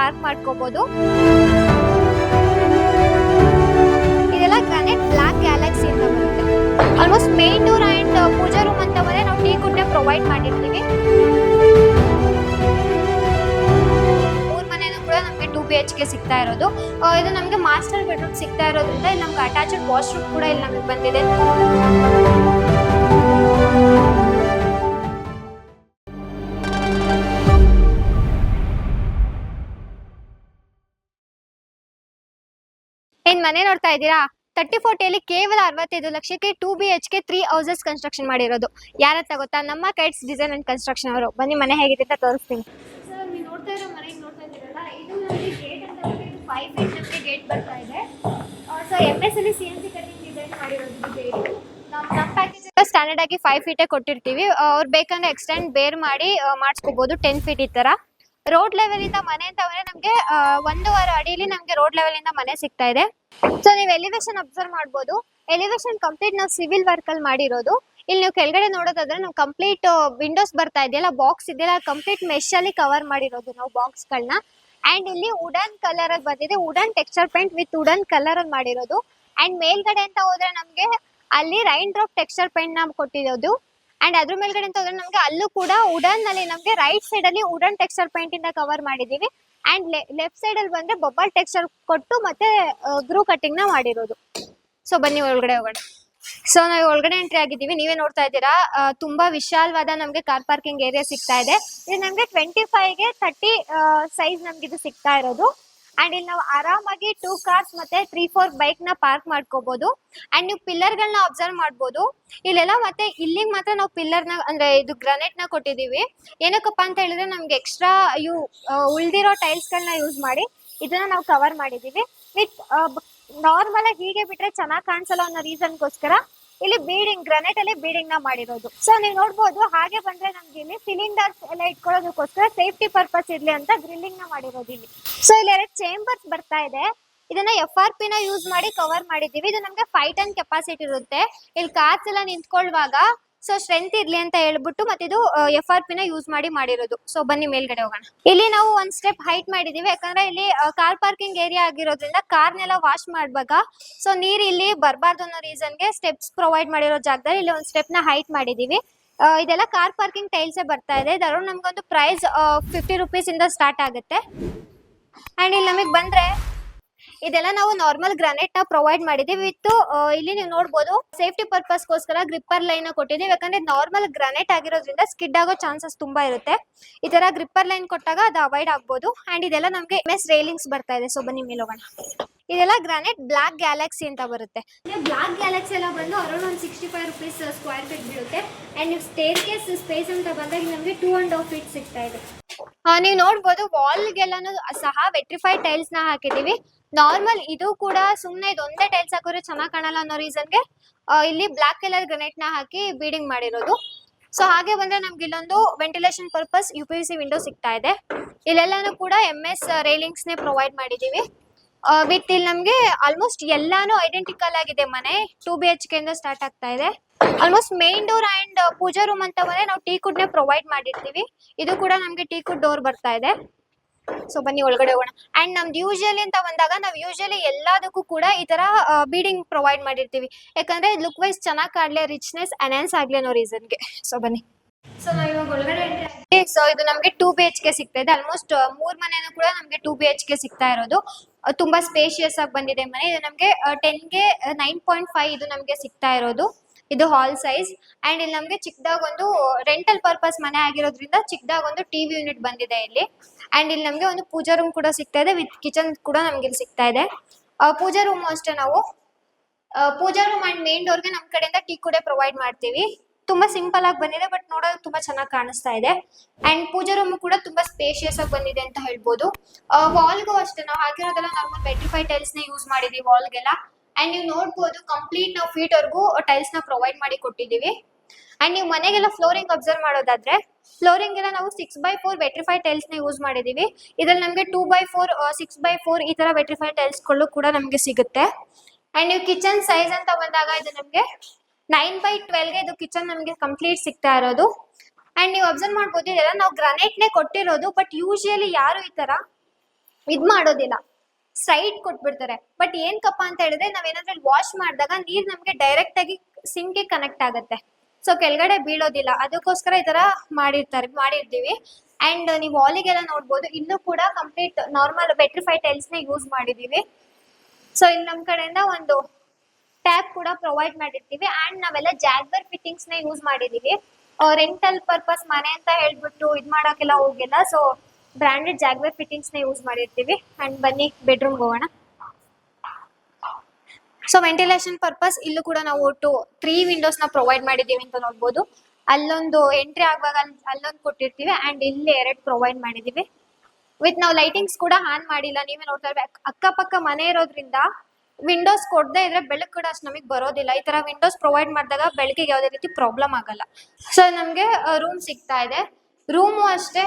Park ಮಾಡ್ಕೋಬಹುದು. ಇದೆಲ್ಲ granite block galaxy ಅಂತ ಬರುತ್ತೆ. Almost main door and pooja room ಅಂತ ಬಂದ್ರೆ ನಾವು ಟೀ ಕುಡ್ನೆ ಪ್ರೊವೈಡ್ ಮಾಡಿರ್ತೀವಿ. ಮನೆನೂ ಕೂಡ ನಮಗೆ 2 BHK ಸಿಗ್ತಾ ಇರೋದು. ಇದು ನಮಗೆ ಮಾಸ್ಟರ್ ಬೆಡ್ರೂಮ್ ಸಿಗ್ತಾ ಇರೋದ್ರಿಂದ ಇಲ್ಲಿ ನಮ್ಗೆ ಅಟ್ಯಾಚ್ಡ್ ವಾಶ್ರೂಮ್ ಕೂಡ ಇಲ್ಲಿ ನಮಗೆ ಬಂದಿದೆ. ಏನ್ ಮನೆ ನೋಡ್ತಾ ಇದ್ದೀರಾ? 3040 ಕೇವಲ 65 ಲಕ್ಷಕ್ಕೆ 2 BHK 3 ಹೌಸಸ್ ಕನ್ಸ್ಟ್ರಕ್ಷನ್ ಮಾಡಿರೋದು. ಯಾರತ್ತ ಗೊತ್ತಾ? ನಮ್ಮ ಕೈಟ್ಸ್ ಡಿಸೈನ್ ಅಂಡ್ ಕನ್ಸ್ಟ್ರಕ್ಷನ್ ಅವರು. ಬನ್ನಿ ಮನೆ ಹೇಗಿದೆ ಅಂತ ತೋರಿಸ್ತೀನಿ. ಸರ್ ನೀವು ನೋಡ್ತಾ ಇರೋ ಮನೆ ನೋಡ್ತಾ ಇದ್ದೀರಲ್ಲ, ಇದು ನಮಗೆ ಗೇಟ್ ಅಂತ ಬಂದ್ರೆ 5 ಫೀಟ್ ನಮಗೆ ಗೇಟ್ ಬರ್ತಾ ಇದೆ. ಸೊ MS ಅಲ್ಲಿ CNC ಕಟಿಂಗ್ ಡಿಸೈನ್ ಮಾಡಿರೋದು ಗೇಟ್. ನಮ್ಮ ಪ್ಯಾಕೇಜ್ ಸ್ಟ್ಯಾಂಡರ್ಡ್ ಆಗಿ 5 ಫೀಟೇ ಕೊಟ್ಟಿರ್ತೀವಿ. ಅವ್ರು ಬೇಕಂದ್ರೆ ಎಕ್ಸ್ಟೆಂಡ್ ಬೇರ್ ಮಾಡಿ ಮಾಡಿಸ್ಕೋಬಹುದು 10 ಫೀಟ್ ಈ ತರ. ರೋಡ್ ಲೆವೆಲ್ ಇಂದ ಮನೆ ಅಂತ ಬಂದ್ರೆ ನಮ್ಗೆ 1.5 ಅಡಿಲಿ ನಮ್ಗೆ ರೋಡ್ ಲೆವೆಲ್ ಇಂದ ಮನೆ ಸಿಗ್ತಾ ಇದೆ. ಸೊ ನೀವು ಎಲಿವೇಶನ್ ಅಬ್ಸರ್ವ್ ಮಾಡ್ಬೋದು. ಎಲಿವೇಶನ್ ಕಂಪ್ಲೀಟ್ ನಾವು ಸಿವಿಲ್ ವರ್ಕ್ ಅಲ್ಲಿ ಮಾಡಿರೋದು. ಇಲ್ಲಿ ನೀವು ಕೆಳಗಡೆ ನೋಡೋದಾದ್ರೆ ನಾವು ಕಂಪ್ಲೀಟ್ ವಿಂಡೋಸ್ ಬರ್ತಾ ಇದೆಯಲ್ಲ, ಬಾಕ್ಸ್ ಇದೆಯಲ್ಲ, ಕಂಪ್ಲೀಟ್ ಮೆಶ್ ಅಲ್ಲಿ ಕವರ್ ಮಾಡಿರೋದು ನಾವು ಬಾಕ್ಸ್ ಗಳನ್ನ. ಅಂಡ್ ಇಲ್ಲಿ ವುಡನ್ ಕಲರ್ ಅಲ್ಲಿ ಬಂದಿದೆ, wooden texture paint with wooden colour ಅಲ್ಲಿ ಮಾಡಿರೋದು. ಅಂಡ್ ಮೇಲ್ಗಡೆ ಅಂತ ಹೋದ್ರೆ ನಮ್ಗೆ ಅಲ್ಲಿ ರೈನ್ ಡ್ರಾಪ್ ಟೆಕ್ಸ್ಚರ್ ಪೇಂಟ್ ನ ಕೊಟ್ಟಿರೋದು. ಅಂಡ್ ಅದ್ರ ಮೇಲ್ಗಡೆ ಅಂತ ಹೋದ್ರೆ ನಮ್ಗೆ ಅಲ್ಲೂ ಕೂಡ ವುಡನ್ ಅಲ್ಲಿ ನಮ್ಗೆ ರೈಟ್ ಸೈಡ್ ಅಲ್ಲಿ ವುಡನ್ ಟೆಕ್ಸ್ಚರ್ ಪೇಂಟ್ ಇಂದ ಕವರ್ ಮಾಡಿದೀವಿ. ಅಂಡ್ ಲೆಫ್ಟ್ ಸೈಡ್ ಅಲ್ಲಿ ಬಂದ್ರೆ ಬಬಲ್ ಟೆಕ್ಸ್ಚರ್ ಕೊಟ್ಟು ಮತ್ತೆ ಗ್ರೂ ಕಟಿಂಗ್ ನ ಮಾಡಿರೋದು. ಸೊ ಬನ್ನಿ ಒಳಗಡೆ ಹೋಗೋಣ. ಸೊ ನಾವು ಒಳಗಡೆ ಎಂಟ್ರಿ ಆಗಿದ್ದೀವಿ. ನೀವೇ ನೋಡ್ತಾ ಇದ್ದೀರಾ, ತುಂಬಾ ವಿಶಾಲವಾದ ನಮ್ಗೆ ಕಾರ್ ಪಾರ್ಕಿಂಗ್ ಏರಿಯಾ ಸಿಗ್ತಾ ಇದೆ. ಇದು ನಮ್ಗೆ 25ಗೆ 30 ಸೈಜ್ ನಮ್ಗೆ ಇದು ಸಿಗ್ತಾ ಇರೋದು. ಅಂಡ್ ಇಲ್ಲಿ ನಾವು ಆರಾಮಾಗಿ 2 ಕಾರ್ಸ್ ಮತ್ತೆ 3-4 ಬೈಕ್ ನ ಪಾರ್ಕ್ ಮಾಡ್ಕೋಬಹುದು. ಅಂಡ್ ನೀವು ಪಿಲ್ಲರ್ ಗಳನ್ನ ಅಬ್ಸರ್ವ್ ಮಾಡ್ಬೋದು. ಇಲ್ಲೆಲ್ಲ ಮತ್ತೆ ಇಲ್ಲಿಗೆ ಮಾತ್ರ ನಾವು ಪಿಲ್ಲರ್ ನ ಅಂದ್ರೆ ಇದು ಗ್ರಾನೈಟ್ ನ ಕೊಟ್ಟಿದೀವಿ. ಏನಕ್ಕಪ್ಪ ಅಂತ ಹೇಳಿದ್ರೆ ನಮ್ಗೆ ಎಕ್ಸ್ಟ್ರಾ ಉಳ್ದಿರೋ ಟೈಲ್ಸ್ ಗಳನ್ನ ಯೂಸ್ ಮಾಡಿ ಇದನ್ನ ನಾವು ಕವರ್ ಮಾಡಿದೀವಿ. ವಿತ್ ನಾರ್ಮಲ್ ಆಗಿ ಹೀಗೆ ಬಿಟ್ರೆ ಚೆನ್ನಾಗಿ ಕಾಣಿಸಲ್ಲ ಅನ್ನೋ ರೀಸನ್ಗೋಸ್ಕರ ಇಲ್ಲಿ ಬೀಡಿಂಗ್ ಗ್ರಾನೈಟ್ ಅಲ್ಲಿ ಬೀಡಿಂಗ್ ನ ಮಾಡಿರೋದು. ಸೊ ನೀವು ನೋಡ್ಬೋದು. ಹಾಗೆ ಬಂದ್ರೆ ನಮ್ಗೆ ಇಲ್ಲಿ ಸಿಲಿಂಡರ್ಸ್ ಎಲ್ಲ ಇಟ್ಕೊಳ್ಳೋದಕ್ಕೋಸ್ಕರ ಸೇಫ್ಟಿ ಪರ್ಪಸ್ ಇರ್ಲಿ ಅಂತ ಗ್ರಿಲ್ಲಿಂಗ್ ನ ಮಾಡಿರೋದು ಇಲ್ಲಿ. ಸೊ ಇಲ್ಲಿ 2 ಚೇಂಬರ್ಸ್ ಬರ್ತಾ ಇದೆ. ಇದನ್ನ FRP ನ ಯೂಸ್ ಮಾಡಿ ಕವರ್ ಮಾಡಿದೀವಿ. ಇದು ನಮ್ಗೆ 5 ಟನ್ ಕೆಪಾಸಿಟಿ ಇರುತ್ತೆ. ಇಲ್ಲಿ ಕಾರ್ಸ್ ಎಲ್ಲ ನಿಂತ್ಕೊಳ್ಳುವಾಗ ಸೊ ಸ್ಟ್ರೆಂತ್ ಇರ್ಲಿ ಅಂತ ಹೇಳ್ಬಿಟ್ಟು ಮತ್ತೆ ಇದು FRP ನ ಯೂಸ್ ಮಾಡಿ ಮಾಡಿರೋದು. ಸೊ ಬನ್ನಿ ಮೇಲ್ಗಡೆ ಹೋಗೋಣ. ಇಲ್ಲಿ ನಾವು 1 ಸ್ಟೆಪ್ ಹೈಟ್ ಮಾಡಿದೀವಿ. ಯಾಕಂದ್ರೆ ಇಲ್ಲಿ ಕಾರ್ ಪಾರ್ಕಿಂಗ್ ಏರಿಯಾ ಆಗಿರೋದ್ರಿಂದ ಕಾರ್ನೆಲ್ಲ ವಾಶ್ ಮಾಡುವಾಗ ಸೊ ನೀರ್ ಇಲ್ಲಿ ಬರಬಾರ್ದು ಅನ್ನೋ ರೀಸನ್ಗೆ ಸ್ಟೆಪ್ಸ್ ಪ್ರೊವೈಡ್ ಮಾಡಿರೋ ಜಾಗದಲ್ಲಿ ಇಲ್ಲಿ 1 ಸ್ಟೆಪ್ ನ ಹೈಟ್ ಮಾಡಿದೀವಿ. ಇದೆಲ್ಲ ಕಾರ್ ಪಾರ್ಕಿಂಗ್ ಟೈಲ್ಸ್ ಬರ್ತಾ ಇದೆ. ಇದರ ನಮ್ಗೊಂದು ಪ್ರೈಸ್ 50 ರೂಪೀಸ್ ಇಂದ ಸ್ಟಾರ್ಟ್ ಆಗುತ್ತೆ. ಅಂಡ್ ಇಲ್ಲಿ ನಮಗೆ ಬಂದ್ರೆ ಇದೆಲ್ಲ ನಾವು ನಾರ್ಮಲ್ ಗ್ರಾನೈಟ್ ನ ಪ್ರೊವೈಡ್ ಮಾಡಿದೀವಿ. ವಿತ್ ಇಲ್ಲಿ ನೀವು ನೋಡಬಹುದು ಸೇಫ್ಟಿ ಪರ್ಪಸ್ ಗೋಸ್ಕರ ಗ್ರಿಪ್ಪರ್ ಲೈನ್ ಕೊಟ್ಟಿದೀವಿ. ಯಾಕಂದ್ರೆ ನಾರ್ಮಲ್ ಗ್ರಾನೈಟ್ ಆಗಿರೋದ್ರಿಂದ ಸ್ಕಿಡ್ ಆಗೋ ಚಾನ್ಸಸ್ ತುಂಬಾ ಇರುತ್ತೆ. ಈ ತರ ಗ್ರಿಪ್ಪರ್ ಲೈನ್ ಕೊಟ್ಟಾಗ ಅದು ಅವಾಯ್ಡ್ ಆಗ್ಬೋದು. ಅಂಡ್ ಇದೆಲ್ಲ ನಮ್ಗೆ MS ರೈಲಿಂಗ್ಸ್ ಬರ್ತಾ ಇದೆ. ಸೊ ಬನ್ನಿ ಮೇಲೆ ಹೋಗೋಣ. ಇದೆಲ್ಲ ಗ್ರಾನೈಟ್ ಬ್ಲಾಕ್ ಗ್ಯಾಲಕ್ಸಿ ಅಂತ ಬರುತ್ತೆ. ಬ್ಲಾಕ್ ಗ್ಯಾಲಕ್ಸಿ ಎಲ್ಲ ಬಂದು ಅರೌಂಡ್ 165 ರೂಪೀಸ್ ಸ್ಕ್ವೇರ್ ಫೀಟ್ ಬೀಳುತ್ತೆ. ಅಂಡ್ ನೀವು ಸ್ಟೇರ್ ಕೇಸ್ ಸ್ಪೇಸ್ ಅಂತ ಬಂದಾಗ ನಮಗೆ 2.5 ಫೀಟ್ ಸಿಗ್ತಾ ಇದೆ. ನೀವು ನೋಡ್ಬೋದು ವಾಲ್ಗೆಲ್ಲಾನು ಸಹ ವೆಟ್ರಿಫೈಡ್ ಟೈಲ್ಸ್ ನ ಹಾಕಿದೀವಿ. ನಾರ್ಮಲ್ ಇದು ಕೂಡ ಸುಮ್ನೆ ಇದೊಂದೇ ಟೈಲ್ಸ್ ಹಾಕಿದ್ರೆ ಚೆನ್ನಾಗಿ ಕಾಣಲ್ಲ ಅನ್ನೋ ರೀಸನ್ಗೆ ಇಲ್ಲಿ ಬ್ಲಾಕ್ ಕಲರ್ ಗ್ರಾನೈಟ್ ನ ಹಾಕಿ ಬೀಡಿಂಗ್ ಮಾಡಿರೋದು. ಸೊ ಹಾಗೆ ಬಂದ್ರೆ ನಮ್ಗೆ ಇಲ್ಲೊಂದು ವೆಂಟಿಲೇಷನ್ ಪರ್ಪಸ್ UPVC ವಿಂಡೋ ಸಿಗ್ತಾ ಇದೆ. ಇಲ್ಲೆಲ್ಲಾನು ಕೂಡ MS ರೈಲಿಂಗ್ಸ್ ನೇ ಪ್ರೊವೈಡ್ ಮಾಡಿದೀವಿ. ವಿತ್ ಇಲ್ಲಿ ನಮ್ಗೆ ಆಲ್ಮೋಸ್ಟ್ ಎಲ್ಲಾನು ಐಡೆಂಟಿಕಲ್ ಆಗಿದೆ. ಮನೆ 2 BHK ಇಂದ ಸ್ಟಾರ್ಟ್ ಆಗ್ತಾ ಇದೆ. Almost main door and pooja room ಅಂತ ಬಂದ್ರೆ ನಾವು ಟೀ ಕುಡ್ ನೇ ಪ್ರೊವೈಡ್ ಮಾಡಿರ್ತೀವಿ. ಇದು ಕೂಡ ನಮ್ಗೆ ಟೀ ಕುಡ್ ಡೋರ್ ಬರ್ತಾ ಇದೆ. ಸೊ ಬನ್ನಿ ಒಳಗಡೆ ಹೋಗೋಣ. ಅಂಡ್ ನಮ್ದು ಯೂಶಲಿ ಅಂತ ಬಂದಾಗ ನಾವು ಯೂಶಲಿ ಎಲ್ಲದಕ್ಕೂ ಕೂಡ ಈ ತರ ಬೀಡಿಂಗ್ ಪ್ರೊವೈಡ್ ಮಾಡಿರ್ತೀವಿ. ಯಾಕಂದ್ರೆ ಲುಕ್ ವೈಸ್ ಚೆನ್ನಾಗಿ ಕಾಡ್ಲೆ, ರಿಚ್ನೆಸ್ ಎನ್ಹಾನ್ಸ್ ಆಗ್ಲಿ ಅನ್ನೋ ರೀಸನ್ಗೆ. ಸೊ ಬನ್ನಿ. ಸೊ ನಾವು ಇವಾಗ ಒಳಗಡೆ ಸೊ ಇದು ನಮ್ಗೆ 2 BHK ಸಿಗ್ತಾ ಇದೆ. ಆಲ್ಮೋಸ್ಟ್ 3 ಮನೆನೂ ಕೂಡ ನಮ್ಗೆ 2 BHK ಸಿಗ್ತಾ ಇರೋದು. ತುಂಬಾ ಸ್ಪೇಷಿಯಸ್ ಆಗಿ ಬಂದಿದೆ ಮನೆ. ಇದು ನಮ್ಗೆ 10ಗೆ 9.5 ಇದು ನಮ್ಗೆ ಸಿಗ್ತಾ ಇರೋದು. ಇದು ಹಾಲ್ ಸೈಜ್. ಅಂಡ್ ಇಲ್ಲಿ ನಮ್ಗೆ ಚಿಕ್ಕದಾಗ ಒಂದು ರೆಂಟಲ್ ಪರ್ಪಸ್ ಮನೆ ಆಗಿರೋದ್ರಿಂದ ಚಿಕ್ಕದಾಗ ಒಂದು TV ಯೂನಿಟ್ ಬಂದಿದೆ ಇಲ್ಲಿ. ಅಂಡ್ ಇಲ್ಲಿ ನಮ್ಗೆ ಒಂದು ಪೂಜಾ ರೂಮ್ ಕೂಡ ಸಿಗ್ತಾ ಇದೆ. ವಿತ್ ಕಿಚನ್ ಕೂಡ ನಮ್ಗೆ ಇಲ್ಲಿ ಸಿಗ್ತಾ ಇದೆ. ಪೂಜಾ ರೂಮ್ ಅಷ್ಟೇ ನಾವು ಪೂಜಾ ರೂಮ್ ಅಂಡ್ ಮೇನ್ ಡೋರ್ಗೆ ನಮ್ ಕಡೆಯಿಂದ ಟೀ ಕೂಡ ಪ್ರೊವೈಡ್ ಮಾಡ್ತೀವಿ. ತುಂಬಾ ಸಿಂಪಲ್ ಆಗಿ ಬಂದಿದೆ, ಬಟ್ ನೋಡೋದು ತುಂಬಾ ಚೆನ್ನಾಗಿ ಕಾಣಿಸ್ತಾ ಇದೆ. ಅಂಡ್ ಪೂಜಾ ರೂಮ್ ಕೂಡ ತುಂಬಾ ಸ್ಪೇಷಿಯಸ್ ಆಗಿ ಬಂದಿದೆ ಅಂತ ಹೇಳ್ಬೋದು. ವಾಲ್ಗೂ ಅಷ್ಟೇ ನಾವು ಹಾಕಿರೋದೆಲ್ಲ ನಾರ್ಮಲ್ ವೆಟ್ರಿಫೈಡ್ ಟೈಲ್ಸ್ ನ ಯೂಸ್ ಮಾಡಿದೀವಿ ವಾಲ್ಗೆಲ್ಲ. ಅಂಡ್ ನೀವು ನೋಡ್ಬೋದು ಕಂಪ್ಲೀಟ್ ನಾವು ಫೀಟ್ ವರ್ಗೂ ಟೈಲ್ಸ್ ನ ಪ್ರೊವೈಡ್ ಮಾಡಿ ಕೊಟ್ಟಿದೀವಿ. ಅಂಡ್ ನೀವು ಮನೆಗೆಲ್ಲ ಫ್ಲೋರಿಂಗ್ ಅಬ್ಸರ್ವ್ ಮಾಡೋದಾದ್ರೆ ಫ್ಲೋರಿಂಗ್ ಎಲ್ಲ ನಾವು 6x4 ವೆಟ್ರಿಫೈಡ್ ಟೈಲ್ಸ್ ನ ಯೂಸ್ ಮಾಡಿದೀವಿ. ಇದ್ರಲ್ಲಿ ನಮ್ಗೆ 2x4 6x4 ಈ ತರ ವೆಟ್ರಿಫೈಡ್ ಟೈಲ್ಸ್ ಗಳು ಕೂಡ ನಮ್ಗೆ ಸಿಗುತ್ತೆ. ಅಂಡ್ ನೀವು ಕಿಚನ್ ಸೈಜ್ ಅಂತ ಬಂದಾಗ ಇದು ನಮ್ಗೆ 9x12 ಗೆ ಇದು ಕಿಚನ್ ನಮ್ಗೆ ಕಂಪ್ಲೀಟ್ ಸಿಗ್ತಾ ಇರೋದು. ಅಂಡ್ ನೀವು ಅಬ್ಸರ್ವ್ ಮಾಡ್ಬೋದು ಇದೆಲ್ಲ ನಾವು ಗ್ರಾನೈಟ್ ನೇ ಕೊಟ್ಟಿರೋದು. ಬಟ್ ಯೂಶಿಯಲಿ ಯಾರು ಈ ತರ ಇದ್ ಮಾಡೋದಿಲ್ಲ, ಸ್ಟ್ರೈಟ್ ಕೊಟ್ಬಿಡ್ತಾರೆ. ಬಟ್ ಏನ್ಕಪ್ಪ ಅಂತ ಹೇಳಿದ್ರೆ ನಾವೇನಾದ್ರೂ ವಾಶ್ ಮಾಡಿದಾಗ ನೀರ್ ನಮ್ಗೆ ಡೈರೆಕ್ಟ್ ಆಗಿ ಸಿಂಕ್ಗೆ ಕನೆಕ್ಟ್ ಆಗುತ್ತೆ, ಸೊ ಕೆಳಗಡೆ ಬೀಳೋದಿಲ್ಲ. ಅದಕ್ಕೋಸ್ಕರ ಈ ತರ ಮಾಡಿರ್ತೀವಿ. ಅಂಡ್ ನೀವು ವಾಲಿಗೆಲ್ಲ ನೋಡ್ಬೋದು, ಇಲ್ಲೂ ಕೂಡ ಕಂಪ್ಲೀಟ್ ನಾರ್ಮಲ್ ವೆಟ್ರಿಫೈ ಟೈಲ್ಸ್ ನ ಯೂಸ್ ಮಾಡಿದೀವಿ. ಸೊ ಇಲ್ಲಿ ನಮ್ ಕಡೆಯಿಂದ ಒಂದು ಟ್ಯಾಪ್ ಕೂಡ ಪ್ರೊವೈಡ್ ಮಾಡಿರ್ತೀವಿ. ಅಂಡ್ ನಾವೆಲ್ಲ ಜಾಗ್ವರ್ ಫಿಟ್ಟಿಂಗ್ಸ್ ನ ಯೂಸ್ ಮಾಡಿದೀವಿ. ರೆಂಟಲ್ ಪರ್ಪಸ್ ಮನೆ ಅಂತ ಹೇಳ್ಬಿಟ್ಟು ಇದ್ ಮಾಡಕ್ಕೆಲ್ಲ ಹೋಗಿಲ್ಲ, ಸೊ ಬ್ರಾಂಡೆಡ್ ಜಾಗ್ವರ್ ಫಿಟ್ಟಿಂಗ್ಸ್ ನ ಯೂಸ್ ಮಾಡಿರ್ತೀವಿ. ಅಂಡ್ ಬನ್ನಿ ಬೆಡ್ರೂಮ್ ಹೋಗೋಣ. ಸೊ ವೆಂಟಿಲೇಷನ್ ಪರ್ಪಸ್ ಇಲ್ಲೂ ಕೂಡ ನಾವು 3 ವಿಂಡೋಸ್ ನ ಪ್ರೊವೈಡ್ ಮಾಡಿದೀವಿ ಅಂತ ನೋಡ್ಬೋದು. ಅಲ್ಲೊಂದು ಎಂಟ್ರಿ ಆಗುವಾಗ ಅಲ್ಲೊಂದು ಕೊಟ್ಟಿರ್ತೀವಿ, ಅಂಡ್ ಇಲ್ಲಿ 2 ಪ್ರೊವೈಡ್ ಮಾಡಿದೀವಿ. ವಿತ್ ನಾವು ಲೈಟಿಂಗ್ಸ್ ಕೂಡ ಆನ್ ಮಾಡಿಲ್ಲ, ನೀವೇ ನೋಡ್ತಾ ಇರ್ಬೇಕು. ಅಕ್ಕಪಕ್ಕ ಮನೆ ಇರೋದ್ರಿಂದ ವಿಂಡೋಸ್ ಕೊಡದೆ ಇದ್ರೆ ಬೆಳಕು ಕೂಡ ಅಷ್ಟು ನಮಗೆ ಬರೋದಿಲ್ಲ. ಈ ತರ ವಿಂಡೋಸ್ ಪ್ರೊವೈಡ್ ಮಾಡಿದಾಗ ಬೆಳಕಿಗೆ ಯಾವುದೇ ರೀತಿ ಪ್ರಾಬ್ಲಮ್ ಆಗಲ್ಲ. ಸೊ ನಮ್ಗೆ ರೂಮ್ ಸಿಗ್ತಾ ಇದೆ. ರೂಮು ಅಷ್ಟೇ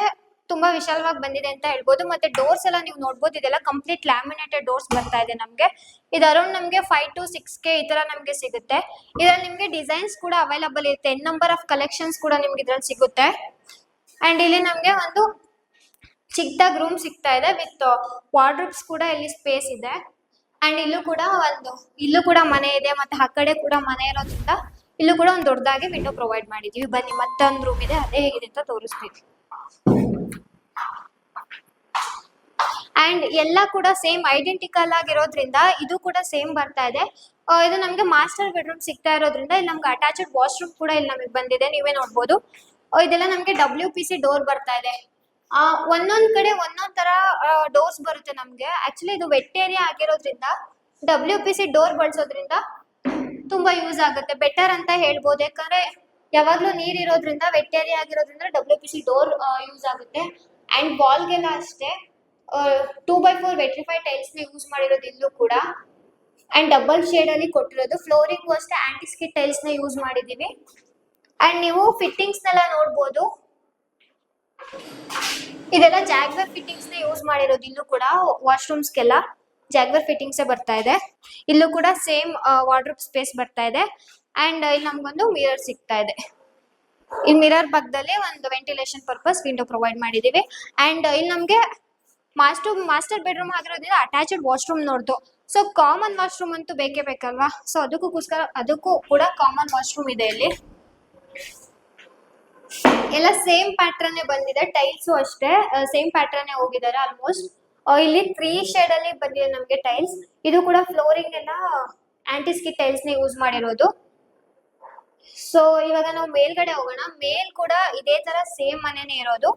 ತುಂಬಾ ವಿಶಾಲವಾಗಿ ಬಂದಿದೆ ಅಂತ ಹೇಳ್ಬೋದು. ಮತ್ತೆ ಡೋರ್ಸ್ ಎಲ್ಲ ನೀವು ನೋಡ್ಬೋದು, ಇದೆಲ್ಲ ಕಂಪ್ಲೀಟ್ ಲ್ಯಾಮಿನೇಟೆಡ್ ಡೋರ್ಸ್ ಬರ್ತಾ ಇದೆ ನಮ್ಗೆ. ಇದು ಅರೌಂಡ್ ನಮ್ಗೆ 5 to 6K ಈ ತರ ನಮ್ಗೆ ಸಿಗುತ್ತೆ. ಇದ್ರಲ್ಲಿ ನಿಮ್ಗೆ ಡಿಸೈನ್ಸ್ ಕೂಡ ಅವೈಲಬಲ್ ಇರುತ್ತೆ, ನಂಬರ್ ಆಫ್ ಕಲೆಕ್ಷನ್ಸ್ ಕೂಡ ನಿಮ್ಗೆ ಇದ್ರಲ್ಲಿ ಸಿಗುತ್ತೆ. ಅಂಡ್ ಇಲ್ಲಿ ನಮ್ಗೆ ಒಂದು ಚಿಕ್ಕದಾಗಿ ರೂಮ್ ಸಿಗ್ತಾ ಇದೆ ವಿತ್ ವಾರ್ಡ್ರೋಬ್ಸ್ ಕೂಡ ಇಲ್ಲಿ ಸ್ಪೇಸ್ ಇದೆ. ಅಂಡ್ ಇಲ್ಲೂ ಕೂಡ ಮನೆ ಇದೆ, ಮತ್ತೆ ಆ ಕಡೆ ಕೂಡ ಮನೆ ಇರೋದ್ರಿಂದ ಇಲ್ಲೂ ಕೂಡ ಒಂದು ದೊಡ್ಡದಾಗಿ ವಿಂಡೋ ಪ್ರೊವೈಡ್ ಮಾಡಿದೀವಿ. ಬನ್ನಿ ಮತ್ತೊಂದು ರೂಮ್ ಇದೆ, ಅದೇ ಹೇಗಿದೆ ಅಂತ ತೋರಿಸ್ತೀವಿ. ಅಂಡ್ ಎಲ್ಲ ಕೂಡ ಸೇಮ್ ಐಡೆಂಟಿಕಲ್ ಆಗಿರೋದ್ರಿಂದ ಇದು ಕೂಡ ಸೇಮ್ ಬರ್ತಾ ಇದೆ. ಇದು ನಮ್ಗೆ ಮಾಸ್ಟರ್ ಬೆಡ್ರೂಮ್ ಸಿಗ್ತಾ ಇರೋದ್ರಿಂದ ಇಲ್ಲಿ ನಮ್ಗೆ ಅಟ್ಯಾಚ್ಡ್ ವಾಶ್ರೂಮ್ ಕೂಡ ಇಲ್ಲಿ ನಮಗೆ ಬಂದಿದೆ, ನೀವೇ ನೋಡ್ಬೋದು. ಇದೆಲ್ಲ ನಮ್ಗೆ WPC ಡೋರ್ ಬರ್ತಾ ಇದೆ. ಒಂದೊಂದ್ ಕಡೆ ಒಂದೊಂದ್ ತರ ಡೋರ್ಸ್ ಬರುತ್ತೆ ನಮ್ಗೆ. ಆಕ್ಚುಲಿ ಇದು ವೆಟ್ ಏರಿಯಾ ಆಗಿರೋದ್ರಿಂದ WPC ಡೋರ್ ಬಳಸೋದ್ರಿಂದ ತುಂಬಾ ಯೂಸ್ ಆಗುತ್ತೆ, ಬೆಟರ್ ಅಂತ ಹೇಳ್ಬೋದು. ಯಾಕಂದ್ರೆ ಯಾವಾಗ್ಲೂ ನೀರ್ ಇರೋದ್ರಿಂದ ವೆಟ್ ಏರಿಯಾ ಆಗಿರೋದ್ರಿಂದ WPC ಡೋರ್ ಯೂಸ್ ಆಗುತ್ತೆ. ಅಂಡ್ ವಾಲ್ಗೆಲ್ಲ ಅಷ್ಟೇ 2x4 ವೆಟ್ರಿಫೈ ಟೈಲ್ಸ್ ನ ಯೂಸ್ ಮಾಡಿರೋದು ಇಲ್ಲೂ ಕೂಡ. ಅಂಡ್ ಡಬಲ್ ಶೇಡ್ ಅಲ್ಲಿ ಕೊಟ್ಟಿರೋದು. ಫ್ಲೋರಿಂಗ್ ಅಷ್ಟೇ ಆಂಟಿಸ್ಕಿಟ್ ಟೈಲ್ಸ್ ನ ಯೂಸ್ ಮಾಡಿದೀವಿ. ಅಂಡ್ ನೀವು ಫಿಟ್ಟಿಂಗ್ಸ್ ನೆಲ್ಲ ನೋಡ್ಬೋದು, ಇದೆಲ್ಲ ಜಾಗ್ವರ್ ಫಿಟ್ಟಿಂಗ್ಸ್ ನ ಯೂಸ್ ಮಾಡಿರೋದು. ಇಲ್ಲೂ ಕೂಡ ವಾಶ್ರೂಮ್ಸ್ಗೆಲ್ಲ ಜಾಗ್ವರ್ ಫಿಟ್ಟಿಂಗ್ಸ್ ಬರ್ತಾ ಇದೆ. ಇಲ್ಲೂ ಕೂಡ ಸೇಮ್ ವಾರ್ಡ್ರೋಬ್ ಸ್ಪೇಸ್ ಬರ್ತಾ ಇದೆ. ಅಂಡ್ ಇಲ್ಲಿ ನಮ್ಗೊಂದು ಮಿರರ್ ಸಿಗ್ತಾ ಇದೆ. ಈ ಮಿರರ್ ಪಕ್ಕದಲ್ಲಿ ಒಂದು ವೆಂಟಿಲೇಷನ್ ಪರ್ಪಸ್ ವಿಂಡೋ ಪ್ರೊವೈಡ್ ಮಾಡಿದೀವಿ. ಅಂಡ್ ಇಲ್ಲಿ ನಮ್ಗೆ ಮಾಸ್ಟರ್ ಬೆಡ್ರೂಮ್ ಆಗಿರೋದ್ರಿಂದ ಅಟ್ಯಾಚ್ಡ್ ವಾಶ್ರೂಮ್ ನೋಡ್ದು. ಸೊ ಕಾಮನ್ ವಾಶ್ರೂಮ್ ಅಂತೂ ಬೇಕೇ ಬೇಕಲ್ವಾ, ಸೊ ಅದಕ್ಕೂ ಕೂಡ ಕಾಮನ್ ವಾಶ್ರೂಮ್ ಇದೆ. ಇಲ್ಲಿ ಎಲ್ಲ ಸೇಮ್ ಪ್ಯಾಟ್ರನ್ ಬಂದಿದೆ, ಟೈಲ್ಸು ಅಷ್ಟೇ ಸೇಮ್ ಪ್ಯಾಟ್ರನ್ ಹೋಗಿದ್ದಾರೆ ಆಲ್ಮೋಸ್ಟ್. ಇಲ್ಲಿ 3 ಶೇಡ್ ಅಲ್ಲಿ ಬಂದಿದೆ ನಮ್ಗೆ ಟೈಲ್ಸ್. ಇದು ಕೂಡ ಫ್ಲೋರಿಂಗ್ ಎಲ್ಲ ಆಂಟಿಸ್ಕಿಟ್ ಟೈಲ್ಸ್ ನ ಯೂಸ್ ಮಾಡಿರೋದು. ಸೊ ಇವಾಗ ನಾವು ಮೇಲ್ಗಡೆ ಹೋಗೋಣ. ಮೇಲ್ ಕೂಡ ಇದೇ ತರ ಸೇಮ್ ಮನೆನೇ ಇರೋದು.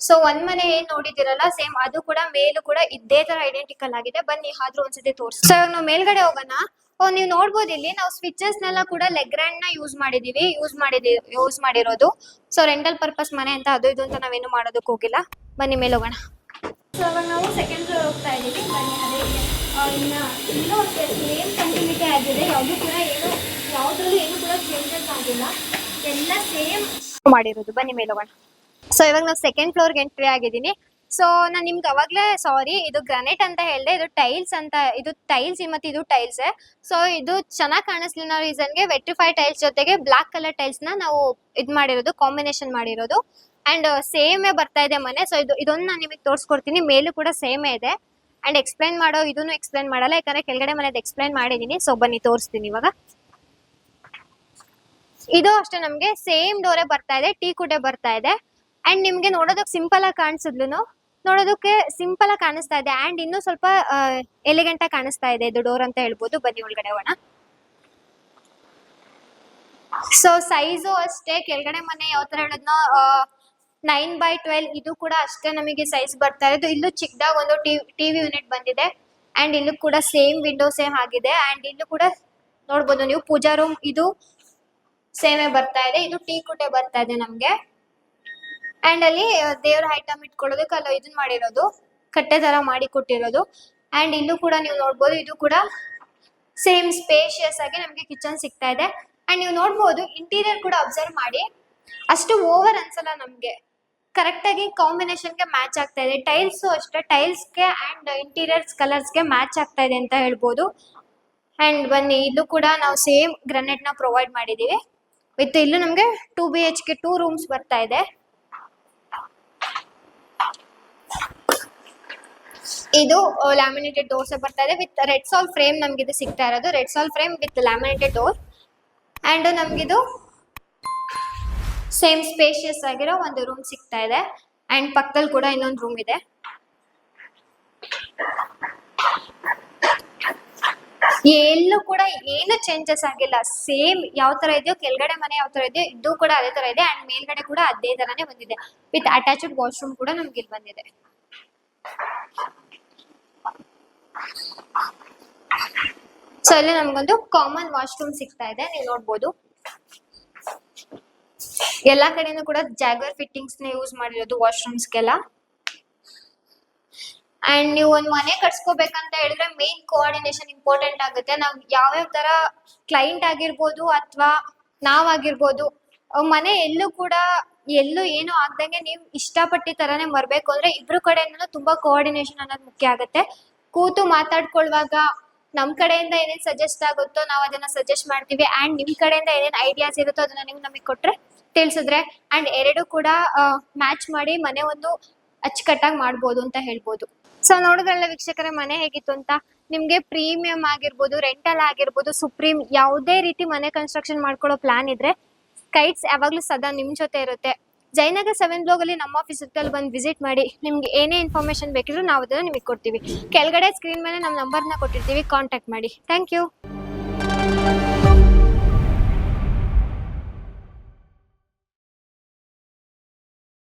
ಸೊ ಒಂದ್ ಮನೆ ಏನ್ ನೋಡಿದಿರಲ್ಲ ಸೇಮ್ ಅದು ಕೂಡ ಮೇಲೂ ಕೂಡ ಇದೇ ತರ ಐಡೆಂಟಿಕಲ್ ಆಗಿದೆ. ಬನ್ನಿ ಆದ್ರೂ ಒಂದ್ಸತಿ ತೋರಿಸಿ. ಸೊ ಇವಾಗ ನಾವು ಮೇಲ್ಗಡೆ ಹೋಗೋಣ. ನೀವು ನೋಡ್ಬೋದು ಇಲ್ಲಿ ನಾವು ಸ್ವಿಚಸ್ ನೆಲ್ಲ ಕೂಡ ಲೆಗ್ರ್ಯಾಂಡ್ ನ ಯೂಸ್ ಮಾಡಿರೋದು. ಸೊ ರೆಂಟಲ್ ಪರ್ಪಸ್ ಮನೆ ಅಂತ ಅದು ಇದು ಅಂತ ನಾವೇನು ಮಾಡೋದಕ್ಕೆ ಹೋಗಿಲ್ಲ. ಬನ್ನಿ ಮೇಲೆ ಹೋಗೋಣ. ಸೊ ಇವಾಗ ನಾವು ಸೆಕೆಂಡ್ ಫ್ಲೋರ್ ಹೋಗ್ತಾ ಇದೀವಿ. ಬನ್ನಿ ಇಲ್ಲೂ ಅಷ್ಟೇ ಸೇಮ್ ಕಂಟಿನ್ಯೂಟಿ ಆಗಿದೆ. ಯಾವ್ದ್ರಲ್ಲೂ ಏನು ಕೂಡ ಚೇಂಜಸ್ ಆಗಿಲ್ಲ, ಎಲ್ಲ ಸೇಮ್ ಮಾಡಿರೋದು. ಬನ್ನಿ ಮೇಲೆ ಹೋಗೋಣ. ಸೊ ಇವಾಗ ನಾವು ಸೆಕೆಂಡ್ ಫ್ಲೋರ್ಗೆ ಎಂಟ್ರಿ ಆಗಿದ್ದೀನಿ. ಸೊ ನಾನು ನಿಮ್ಗೆ ಅವಾಗಲೇ ಸಾರಿ, ಇದು ಗ್ರಾನೈಟ್ ಅಂತ ಹೇಳಿದೆ, ಇದು ಟೈಲ್ಸ್ ಅಂತ. ಇದು ಟೈಲ್ಸ್ ಮತ್ತೆ ಇದು ಟೈಲ್ಸ್. ಸೊ ಇದು ಚೆನ್ನಾಗಿ ಕಾಣಿಸ್ಲಿಲ್ಲ ರೀಸನ್ಗೆ ವೆಟ್ರಿಫೈ ಟೈಲ್ಸ್ ಜೊತೆಗೆ ಬ್ಲಾಕ್ ಕಲರ್ ಟೈಲ್ಸ್ ನ ನಾವು ಮಾಡಿರೋದು, ಕಾಂಬಿನೇಷನ್ ಮಾಡಿರೋದು. ಅಂಡ್ ಸೇಮೇ ಬರ್ತಾ ಇದೆ ಮನೆ. ಸೊ ಇದೊಂದು ನಾನು ನಿಮಗೆ ತೋರಿಸ್ಕೊಡ್ತೀನಿ. ಮೇಲೂ ಕೂಡ ಸೇಮೇ ಇದೆ. ಅಂಡ್ ಎಕ್ಸ್ಪ್ಲೈನ್ ಇದನ್ನು ಎಕ್ಸ್ಪ್ಲೈನ್ ಮಾಡಲ್ಲ, ಯಾಕಂದ್ರೆ ಕೆಳಗಡೆ ಮನೆದು ಎಕ್ಸ್ಪ್ಲೈನ್ ಮಾಡಿದೀನಿ. ಸೊ ಬನ್ನಿ ತೋರಿಸ್ತೀನಿ ಇವಾಗ. ಇದು ಅಷ್ಟೇ ನಮ್ಗೆ ಸೇಮ್ ಡೋರೇ ಬರ್ತಾ ಇದೆ, ಟೀ ಕುಡೆ ಬರ್ತಾ ಇದೆ. ಅಂಡ್ ನಿಮ್ಗೆ ನೋಡೋದಕ್ಕೆ ಸಿಂಪಲ್ ಆಗಿ ಕಾಣಿಸಿದ್ಲು, ನೋಡೋದಕ್ಕೆ ಸಿಂಪಲ್ ಆಗಿ ಕಾಣಿಸ್ತಾ ಇದೆ. ಅಂಡ್ ಇನ್ನೂ ಸ್ವಲ್ಪ ಎಲಿಗೆಂಟ್ ಆಗಿ ಕಾಣಿಸ್ತಾ ಇದೆ ಇದು ಡೋರ್ ಅಂತ ಹೇಳ್ಬೋದು. ಬನ್ನಿ ಒಳಗಡೆ ಹೋಗೋಣ. ಸೊ ಸೈಜು ಅಷ್ಟೇ, ಕೆಳಗಡೆ ಮನೆ ಯಾವ ತರ ಹೇಳೋದ್ನ 9x12 ಇದು ಕೂಡ ಅಷ್ಟೇ ನಮಗೆ ಸೈಜ್ ಬರ್ತಾ ಇರೋದು. ಇಲ್ಲೂ ಚಿಕ್ಕದಾಗ ಒಂದು ಟಿವಿ ಯೂನಿಟ್ ಬಂದಿದೆ. ಅಂಡ್ ಇಲ್ಲೂ ಕೂಡ ಸೇಮ್ ವಿಂಡೋ ಸೇಮ್ ಆಗಿದೆ. ಅಂಡ್ ಇಲ್ಲೂ ಕೂಡ ನೋಡ್ಬೋದು ನೀವು ಪೂಜಾ ರೂಮ್ ಇದು ಸೇಮೇ ಬರ್ತಾ ಇದೆ. ಇದು ಟೀ ಕುಟೆ ಬರ್ತಾ ಇದೆ ನಮ್ಗೆ. ಅಂಡ್ ಅಲ್ಲಿ ದೇವ್ರ ಐಟಮ್ ಇಟ್ಕೊಳ್ಳೋದಕ್ಕೆ ಅಲ್ಲ ಇದನ್ನ ಮಾಡಿರೋದು, ಕಟ್ಟೆ ತರ ಮಾಡಿ ಕೊಟ್ಟಿರೋದು. ಅಂಡ್ ಇಲ್ಲೂ ಕೂಡ ನೀವು ನೋಡ್ಬೋದು, ಇದು ಕೂಡ ಸೇಮ್ ಸ್ಪೇಷಿಯಸ್ ಆಗಿ ನಮ್ಗೆ ಕಿಚನ್ ಸಿಗ್ತಾ ಇದೆ. ಅಂಡ್ ನೀವು ನೋಡ್ಬೋದು ಇಂಟೀರಿಯರ್ ಕೂಡ ಅಬ್ಸರ್ವ್ ಮಾಡಿ, ಅಷ್ಟು ಓವರ್ ಅನ್ಸಲ್ಲ ನಮ್ಗೆ, ಕರೆಕ್ಟ್ ಆಗಿ ಕಾಂಬಿನೇಷನ್ಗೆ ಮ್ಯಾಚ್ ಆಗ್ತಾ ಇದೆ. ಟೈಲ್ಸು ಅಷ್ಟೇ, ಟೈಲ್ಸ್ಗೆ ಅಂಡ್ ಇಂಟೀರಿಯರ್ಸ್ ಕಲರ್ಸ್ಗೆ ಮ್ಯಾಚ್ ಆಗ್ತಾ ಇದೆ ಅಂತ ಹೇಳ್ಬೋದು. ಅಂಡ್ ಬನ್ನಿ ಇಲ್ಲೂ ಕೂಡ ನಾವು ಸೇಮ್ ಗ್ರಾನೈಟ್ ನ ಪ್ರೊವೈಡ್ ಮಾಡಿದೀವಿ. ವಿತ್ ಇಲ್ಲೂ ನಮ್ಗೆ 2 BHK 2 ರೂಮ್ಸ್ ಬರ್ತಾ ಇದೆ. ಇದು ಲ್ಯಾಮಿನೇಟೆಡ್ ಡೋರ್ಸ್ ಬರ್ತಾ ಇದೆ ವಿತ್ ರೆಡ್ ಸಾಲ್ ಫ್ರೇಮ್. ನಮ್ಗೆ ಇದು ಸಿಗ್ತಾ ಇರೋದು red sal frame with laminated door. And ನಮ್ಗಿದು ಸೇಮ್ ಸ್ಪೇಷಿಯಸ್ ಆಗಿರೋ ಒಂದು ರೂಮ್ ಸಿಗ್ತಾ ಇದೆ. ಅಂಡ್ ಪಕ್ಕದಲ್ಲಿ ಕೂಡ ಇನ್ನೊಂದು ರೂಮ್ ಇದೆ. ಎಲ್ಲೂ ಕೂಡ ಏನು ಚೇಂಜಸ್ ಆಗಿಲ್ಲ. ಸೇಮ್ ಯಾವ ತರ ಇದೆಯೋ ಕೆಳಗಡೆ ಮನೆ ಯಾವ ತರ ಇದೆಯೋ ಇದು ಕೂಡ ಅದೇ ತರ ಇದೆ. ಅಂಡ್ ಮೇಲ್ಗಡೆ ಕೂಡ ಅದೇ ತರಾನೇ ಬಂದಿದೆ ವಿತ್ ಅಟ್ಯಾಚ್ಡ್ ವಾಶ್ರೂಮ್ ಕೂಡ ನಮ್ಗೆ ಇಲ್ಲಿ ಬಂದಿದೆ. ಸೊ ಇಲ್ಲಿ ನಮ್ಗೊಂದು ಕಾಮನ್ ವಾಶ್ರೂಮ್ ಸಿಗ್ತಾ ಇದೆ, ನೀವು ನೋಡ್ಬೋದು. ಎಲ್ಲಾ ಕಡೆನೂ ಕೂಡ ಜಾಗರ್ ಫಿಟ್ಟಿಂಗ್ಸ್ ನ ಯೂಸ್ ಮಾಡಿರೋದು ವಾಶ್ರೂಮ್ಸ್ಗೆಲ್ಲ. ಅಂಡ್ ನೀವು ಒಂದ್ ಮನೆ ಕಟ್ಸ್ಕೋಬೇಕಂತ ಹೇಳಿದ್ರೆ ಮೇನ್ ಕೋಆರ್ಡಿನೇಷನ್ ಇಂಪಾರ್ಟೆಂಟ್ ಆಗುತ್ತೆ. ನಾವ್ ಯಾವ್ಯಾವ ತರ ಕ್ಲೈಂಟ್ ಆಗಿರ್ಬೋದು ಅಥವಾ ನಾವಾಗಿರ್ಬೋದು ಮನೆ ಎಲ್ಲೂ ಏನು ಆಗ್ದಂಗೆ ನೀವು ಇಷ್ಟಪಟ್ಟಿ ತರಾನೇ ಬರ್ಬೇಕು ಅಂದ್ರೆ ಇಬ್ರು ಕಡೆಯಿಂದನೂ ತುಂಬಾ ಕೋಆರ್ಡಿನೇಷನ್ ಅನ್ನೋದು ಮುಖ್ಯ ಆಗುತ್ತೆ. ಕೂತು ಮಾತಾಡ್ಕೊಳ್ಳುವಾಗ ನಮ್ ಕಡೆಯಿಂದ ಏನೇನ್ ಸಜೆಸ್ಟ್ ಆಗುತ್ತೋ ನಾವು ಅದನ್ನ ಸಜೆಸ್ಟ್ ಮಾಡ್ತೀವಿ. ಅಂಡ್ ನಿಮ್ ಕಡೆಯಿಂದ ಏನೇನ್ ಐಡಿಯಾಸ್ ಇರುತ್ತೋ ಅದನ್ನ ನೀವು ನಮಗೆ ಕೊಟ್ರೆ ತಿಳಿಸಿದ್ರೆ ಅಂಡ್ ಎರಡು ಕೂಡ ಮ್ಯಾಚ್ ಮಾಡಿ ಮನೆ ಒಂದು ಅಚ್ಚುಕಟ್ಟಾಗಿ ಮಾಡ್ಬೋದು ಅಂತ ಹೇಳ್ಬೋದು. ಸೊ ನೋಡಿದ್ರಲ್ಲ ವೀಕ್ಷಕರೇ, ಮನೆ ಹೇಗಿತ್ತು ಅಂತ. ನಿಮ್ಗೆ ಪ್ರೀಮಿಯಂ ಆಗಿರ್ಬೋದು, ರೆಂಟಲ್ ಆಗಿರ್ಬೋದು, ಸುಪ್ರೀಂ ಯಾವುದೇ ರೀತಿ ಮನೆ ಕನ್ಸ್ಟ್ರಕ್ಷನ್ ಮಾಡ್ಕೊಳ್ಳೋ ಪ್ಲಾನ್ ಇದ್ರೆ ಕೈಟ್ಸ್ ಯಾವಾಗ್ಲೂ ಸದಾ ನಿಮ್ ಜೊತೆ ಇರುತ್ತೆ. ಜಯನಗರ್ 7 ಬ್ಲಾಕ್ ಅಲ್ಲಿ ನಮ್ಮ ಆಫೀಸ್ ಅಲ್ಲಿ ಬಂದು ವಿಸಿಟ್ ಮಾಡಿ. ನಿಮ್ಗೆ ಏನೇ ಇನ್ಫಾರ್ಮೇಶನ್ ಬೇಕಿದ್ರು ನಾವು ಅದನ್ನ ನಿಮಗೆ ಕೊಡ್ತೀವಿ. ಕೆಳಗಡೆ ಸ್ಕ್ರೀನ್ ಮೇಲೆ ನಮ್ಮ ನಂಬರ್ನ ಕೊಟ್ಟಿರ್ತೀವಿ, ಕಾಂಟ್ಯಾಕ್ಟ್ ಮಾಡಿ. Thank you.